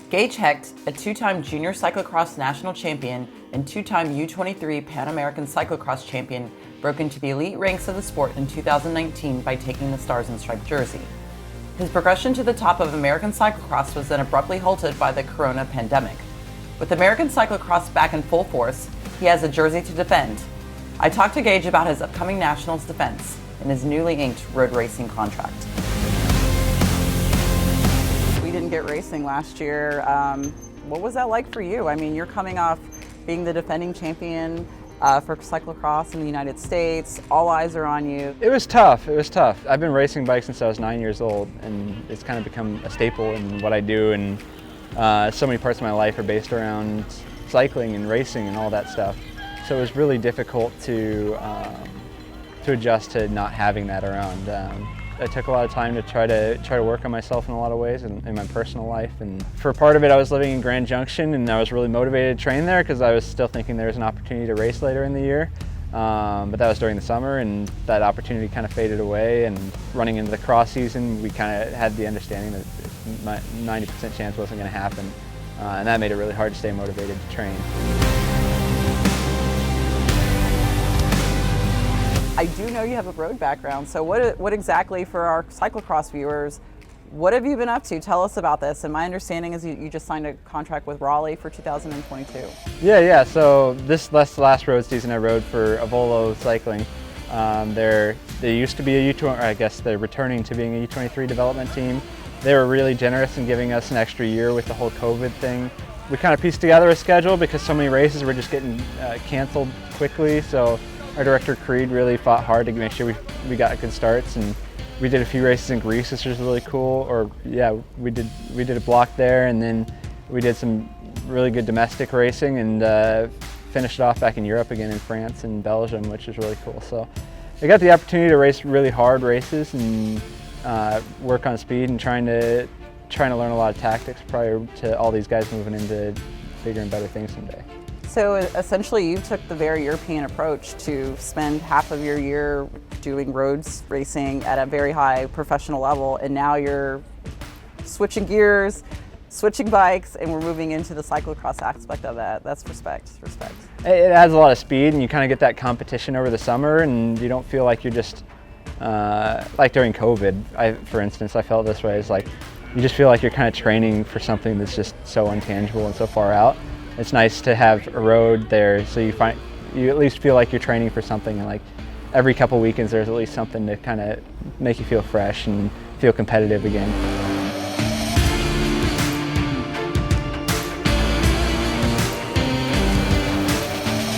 Gage Hecht, a two-time junior cyclocross national champion and two-time U23 Pan American cyclocross champion, broke into the elite ranks of the sport in 2019 by taking the Stars and Stripes jersey. His progression to the top of American cyclocross was then abruptly halted by the corona pandemic. With American cyclocross back in full force, he has a jersey to defend. I talked to Gage about his upcoming nationals defense and his newly inked road racing contract. We didn't get racing last year. What was that like for you? I mean, you're coming off being the defending champion for cyclocross in the United States. All eyes are on you. It was tough. It was tough. I've been racing bikes since I was 9 years old, and it's kind of become a staple in what I do. And so many parts of my life are based around cycling and racing and all that stuff. So it was really difficult to adjust to not having that around. It took a lot of time to try to work on myself in a lot of ways in my personal life. And for part of it, I was living in Grand Junction, and I was really motivated to train there because I was still thinking there was an opportunity to race later in the year. But that was during the summer, and that opportunity kind of faded away. And running into the cross season, we kind of had the understanding that my 90% chance wasn't going to happen, and that made it really hard to stay motivated to train. I do know you have a road background, so what exactly, for our cyclocross viewers, what have you been up to? Tell us about this. And my understanding is you just signed a contract with Raleigh for 2022. Yeah. So this last road season I rode for Avolo Cycling. They used to be a U20, or I guess they're returning to being a U23 development team. They were really generous in giving us an extra year with the whole COVID thing. We kind of pieced together a schedule because so many races were just getting canceled quickly. So our director Creed really fought hard to make sure we got good starts, and we did a few races in Greece, which was really cool. Or yeah, we did a block there, and then we did some really good domestic racing, and finished it off back in Europe again in France and Belgium, which was really cool. So I got the opportunity to race really hard races and work on speed and trying to learn a lot of tactics prior to all these guys moving into bigger and better things someday. So essentially you took the very European approach to spend half of your year doing roads racing at a very high professional level, and now you're switching gears, switching bikes, and we're moving into the cyclocross aspect of that. That's respect. It adds a lot of speed, and you kind of get that competition over the summer, and you don't feel like you're just, like during COVID, for instance, I felt this way. It's like, you just feel like you're kind of training for something that's just so intangible and so far out. It's nice to have a road there, so you at least feel like you're training for something, and like every couple weekends there's at least something to kind of make you feel fresh and feel competitive again.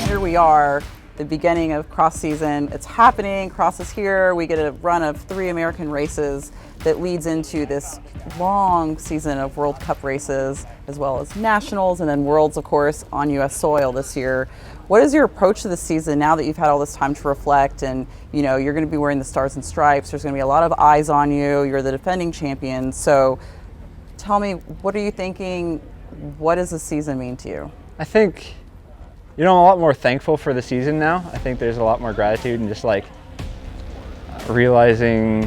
Here we are, the beginning of cross season. It's happening, cross is here. We get a run of 3 American races that leads into this long season of World Cup races, as well as nationals, and then Worlds, of course, on US soil this year. What is your approach to the season now that you've had all this time to reflect, and you're going to be wearing the Stars and Stripes? There's going to be a lot of eyes on you. You're the defending champion. So tell me, what are you thinking? What does the season mean to you? I think, I'm a lot more thankful for the season now. I think there's a lot more gratitude and just like realizing,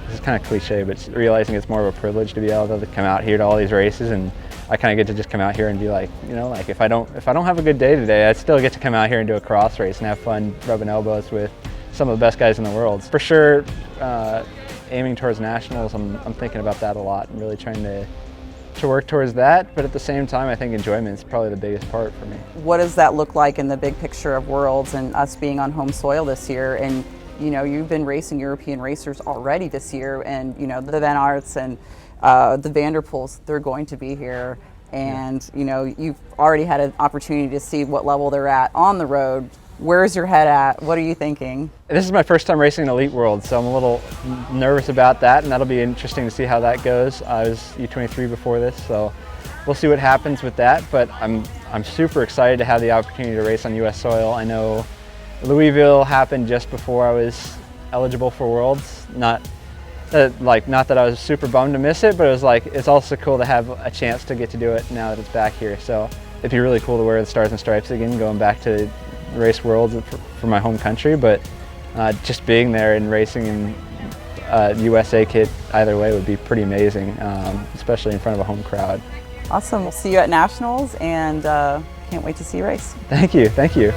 this is kind of cliche, but realizing it's more of a privilege to be able to come out here to all these races, and I kind of get to just come out here and be like, like if I don't have a good day today, I still get to come out here and do a cross race and have fun rubbing elbows with some of the best guys in the world. For sure, aiming towards nationals, I'm thinking about that a lot and really trying to work towards that. But at the same time, I think enjoyment is probably the biggest part for me. What does that look like in the big picture of Worlds and us being on home soil this year? And you've been racing European racers already this year, and the Van Aerts and the Vanderpoels, they're going to be here, and you've already had an opportunity to see what level they're at on the road. Where's your head at? What are you thinking? This is my first time racing an Elite World, so I'm a little nervous about that, and that'll be interesting to see how that goes. I was U23 before this, so we'll see what happens with that, but I'm super excited to have the opportunity to race on US soil. I know Louisville happened just before I was eligible for Worlds. Not that I was super bummed to miss it, but it was like, it's also cool to have a chance to get to do it now that it's back here. So it'd be really cool to wear the Stars and Stripes again, going back to race Worlds for my home country. But just being there and racing in USA kit either way would be pretty amazing, especially in front of a home crowd. Awesome. We'll see you at Nationals, and can't wait to see you race. Thank you. Thank you.